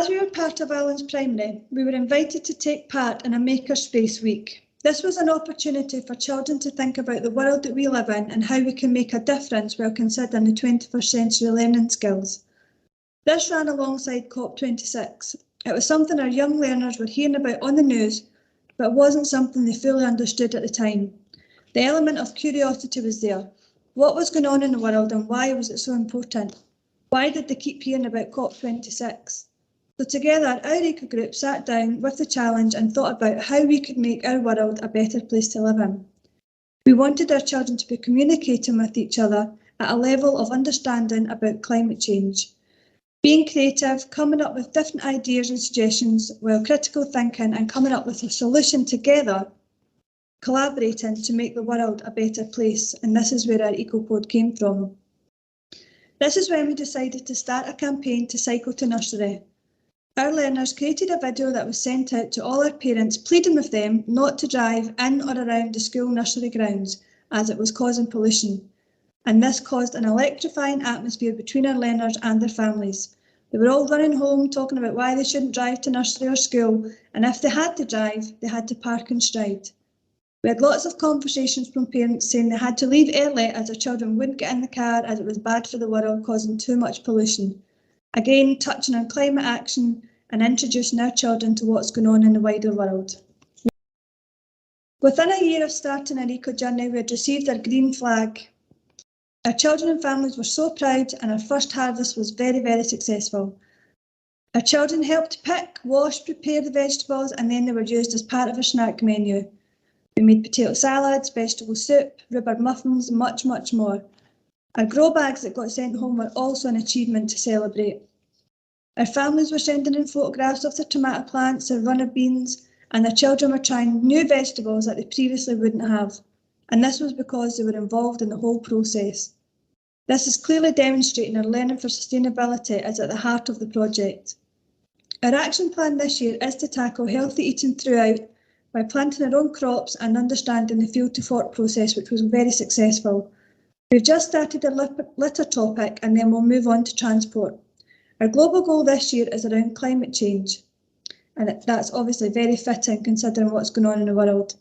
As we were part of Allen's Primary, we were invited to take part in a Makerspace Week. This was an opportunity for children to think about the world that we live in and how we can make a difference while considering the 21st century learning skills. This ran alongside COP26. It was something our young learners were hearing about on the news, but it wasn't something they fully understood at the time. The element of curiosity was there. What was going on in the world and why was it so important? Why did they keep hearing about COP26? So together, our eco group sat down with the challenge and thought about how we could make our world a better place to live in. We wanted our children to be communicating with each other at a level of understanding about climate change. Being creative, coming up with different ideas and suggestions, while critical thinking and coming up with a solution together, collaborating to make the world a better place. And this is where our EcoPod came from. This is when we decided to start a campaign to cycle to nursery. Our learners created a video that was sent out to all our parents, pleading with them not to drive in or around the school nursery grounds as it was causing pollution. And this caused an electrifying atmosphere between our learners and their families. They were all running home talking about why they shouldn't drive to nursery or school, and if they had to drive, they had to park and stride. We had lots of conversations from parents saying they had to leave early as their children wouldn't get in the car as it was bad for the world, causing too much pollution. Again, touching on climate action and introducing our children to what's going on in the wider world. Within a year of starting our eco journey, we had received our green flag. Our children and families were so proud and our first harvest was very, very successful. Our children helped pick, wash, prepare the vegetables and then they were used as part of a snack menu. We made potato salads, vegetable soup, rhubarb muffins, much, much more. Our grow bags that got sent home were also an achievement to celebrate. Our families were sending in photographs of their tomato plants, their runner beans, and their children were trying new vegetables that they previously wouldn't have. And this was because they were involved in the whole process. This is clearly demonstrating our learning for sustainability is at the heart of the project. Our action plan this year is to tackle healthy eating throughout by planting our own crops and understanding the field to fork process, which was very successful. We've just started a litter topic and then we'll move on to transport. Our global goal this year is around climate change, and that's obviously very fitting considering what's going on in the world.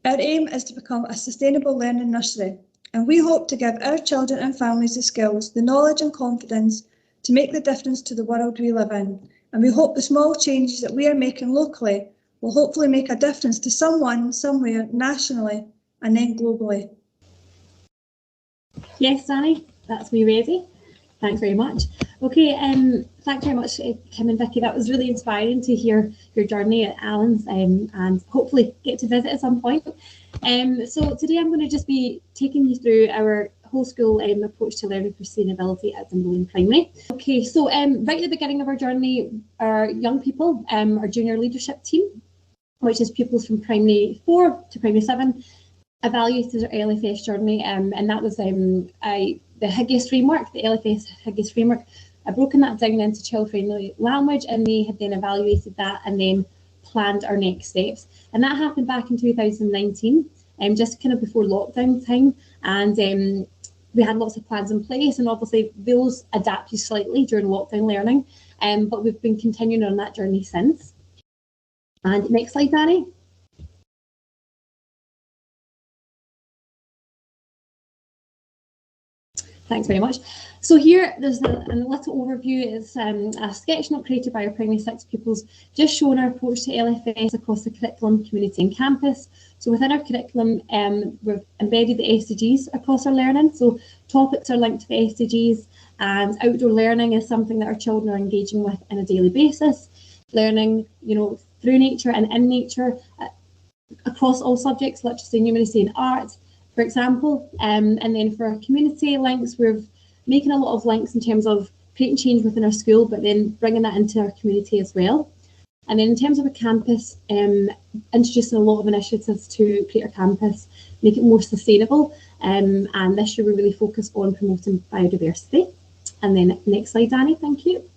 Our aim is to become a sustainable learning nursery, and we hope to give our children and families the skills, the knowledge and confidence to make the difference to the world we live in. And we hope the small changes that we are making locally will hopefully make a difference to someone, somewhere, nationally, and then globally. Yes, Danny, that's me ready. Thanks very much. Okay, thanks very much, Kim and Vicky. That was really inspiring to hear your journey at Allen's and hopefully get to visit at some point. So today I'm going to just be taking you through our whole school approach to learning for sustainability at Dunboyne Primary. Okay, so right at the beginning of our journey, our young people, our junior leadership team, which is pupils from primary 4 to primary 7, evaluated our LFS journey, and that was the Higgies framework, the LFS Higgies framework. I've broken that down into child-friendly language, and they had then evaluated that and then planned our next steps. And that happened back in 2019, just kind of before lockdown time. And we had lots of plans in place, and obviously those adapted slightly during lockdown learning, but we've been continuing on that journey since. And next slide, Danny. Thanks very much. So here there's a little overview. It's a sketch note created by our primary 6 pupils, just showing our approach to LFS across the curriculum, community and campus. So within our curriculum, we've embedded the SDGs across our learning. So topics are linked to the SDGs, and outdoor learning is something that our children are engaging with on a daily basis. Learning, through nature and in nature across all subjects, literacy, numeracy and art, for example. And then for our community links, we're making a lot of links in terms of creating change within our school, but then bringing that into our community as well. And then in terms of a campus, introducing a lot of initiatives to create our campus, make it more sustainable. And this year we really focus on promoting biodiversity. And then next slide, Danny, thank you.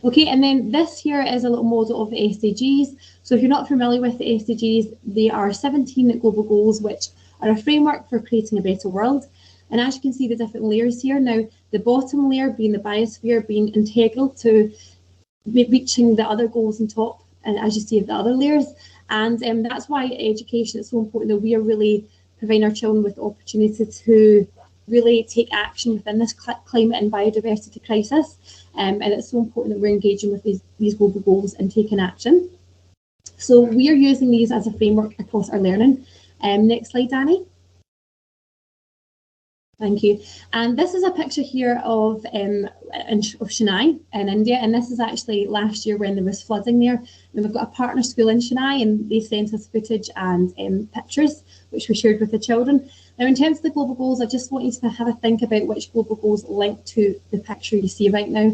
Okay, and then this here is a little model of the SDGs. So if you're not familiar with the SDGs, they are 17 global goals, which are a framework for creating a better world. And as you can see, the different layers here. Now, the bottom layer being the biosphere, being integral to reaching the other goals on top, and as you see, the other layers. And that's why education is so important, that we are really providing our children with the opportunity to really take action within this climate and biodiversity crisis. And it's so important that we're engaging with these global goals and taking action. So we are using these as a framework across our learning. Next slide, Danny. Thank you. And this is a picture here of Chennai in India, and this is actually last year when there was flooding there. And we've got a partner school in Chennai, and they sent us footage and pictures, which we shared with the children. Now, in terms of the global goals, I just want you to have a think about which global goals link to the picture you see right now.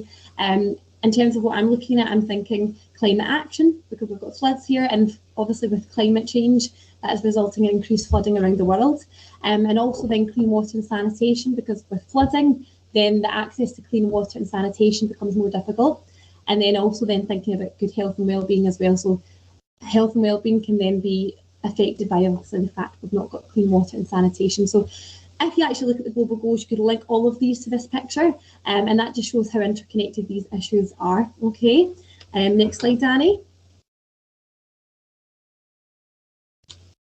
In terms of what I'm looking at, I'm thinking climate action, because we've got floods here, and obviously with climate change, that is resulting in increased flooding around the world. And also then clean water and sanitation, because with flooding, then the access to clean water and sanitation becomes more difficult. And then also then thinking about good health and well-being as well. So health and well-being can then be affected by obviously the fact we've not got clean water and sanitation. So if you actually look at the global goals, you could link all of these to this picture, and that just shows how interconnected these issues are. Okay, next slide, Danny.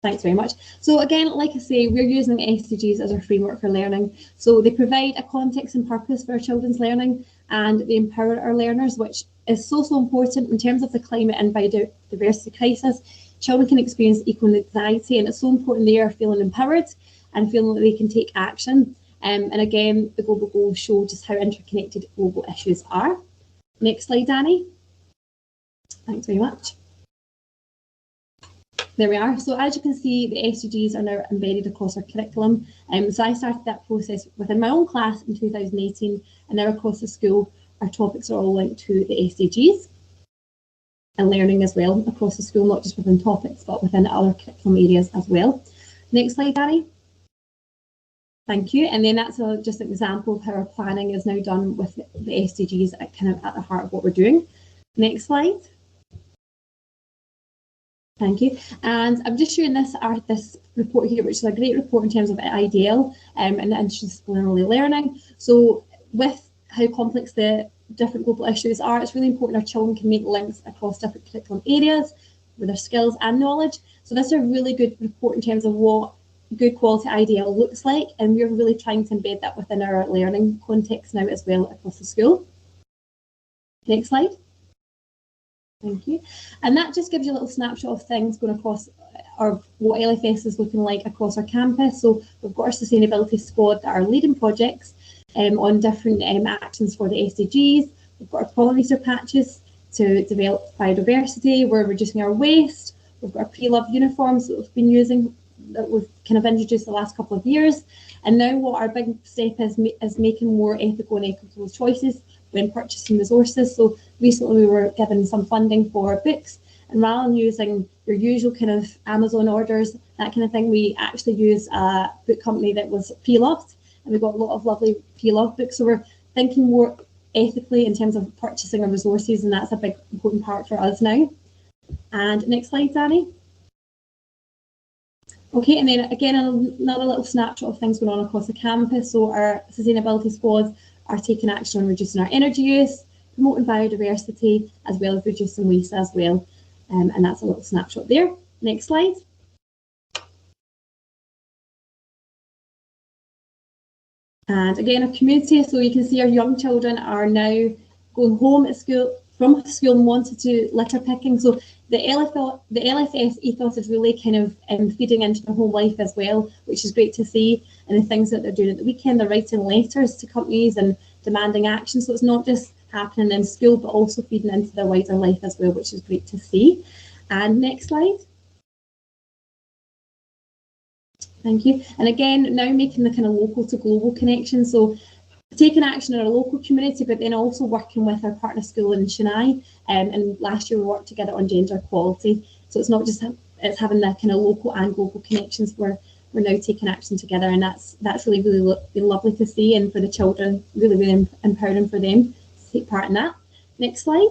Thanks very much. So again, like I say, we're using the SDGs as our framework for learning. So they provide a context and purpose for our children's learning, and they empower our learners, which is so important in terms of the climate and biodiversity crisis. Children can experience equal anxiety, and it's so important they are feeling empowered and feeling that they can take action. And again, the global goals show just how interconnected global issues are. Next slide, Danny. Thanks very much. There we are. So as you can see, the SDGs are now embedded across our curriculum. So I started that process within my own class in 2018, and now across the school, our topics are all linked to the SDGs and learning as well across the school, not just within topics, but within other curriculum areas as well. Next slide, Danny. Thank you. And then that's just an example of how our planning is now done with the SDGs kind of at the heart of what we're doing. Next slide. Thank you. And I'm just showing this report here, which is a great report in terms of IDL and interdisciplinary learning. So with how complex the different global issues are, it's really important our children can make links across different curriculum areas with their skills and knowledge. So this is a really good report in terms of what good quality IDL looks like, and we're really trying to embed that within our learning context now as well across the school. Next slide. Thank you. And that just gives you a little snapshot of things going across, or what LFS is looking like across our campus. So we've got our sustainability squad that are leading projects on different actions for the SDGs. We've got our pollinator patches to develop biodiversity. We're reducing our waste. We've got our pre-loved uniforms that we've been using, that we've kind of introduced the last couple of years. And now what our big step is making more ethical and equitable choices when purchasing resources. So recently we were given some funding for books, and rather than using your usual kind of Amazon orders, that kind of thing, we actually use a book company that was pre-loved, and we got a lot of lovely pre-loved books. So we're thinking more ethically in terms of purchasing our resources, and that's a big important part for us now. And next slide, Danny. Okay, and then again, another little snapshot of things going on across the campus. So our sustainability squads are taking action on reducing our energy use, promoting biodiversity, as well as reducing waste as well. And that's a little snapshot there. Next slide. And again, our community. So you can see our young children are now going home at school, from school, and wanted to litter picking. So the LFS ethos is really kind of feeding into their home life as well, which is great to see. And the things that they're doing at the weekend, they're writing letters to companies and demanding action. So it's not just happening in school, but also feeding into their wider life as well, which is great to see. And next slide. Thank you. And again, now making the kind of local to global connection. So taking action in our local community, but then also working with our partner school in Chennai. And last year we worked together on gender equality. So it's not just it's having that kind of local and global connections where we're now taking action together, and that's really been lovely to see, and for the children, really empowering for them to take part in that. Next slide.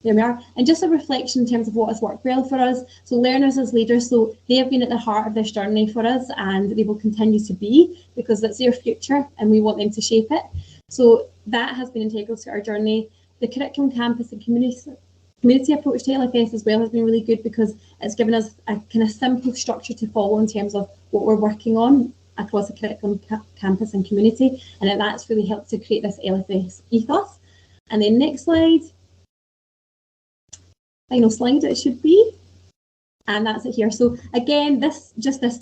There we are. And just a reflection in terms of what has worked well for us. So learners as leaders, so they have been at the heart of this journey for us, and they will continue to be, because that's their future and we want them to shape it. So that has been integral to our journey. The curriculum, campus and community approach to LFS as well has been really good, because it's given us a kind of simple structure to follow in terms of what we're working on across the curriculum, campus and community, and that's really helped to create this LFS ethos. And then next slide, final slide it should be, and that's it here. So again, this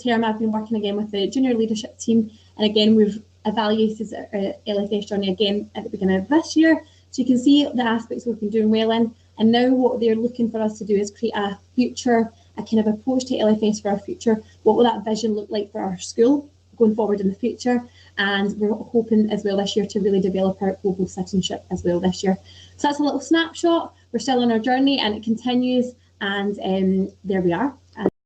term I've been working again with the junior leadership team, and again we've evaluated our LFS journey again at the beginning of this year. So you can see the aspects we've been doing well in, and now what they're looking for us to do is create a future, a kind of approach to LFS for our future. What will that vision look like for our school going forward in the future? And we're hoping as well this year to really develop our global citizenship as well this year. So that's a little snapshot. We're still on our journey and it continues, and there we are.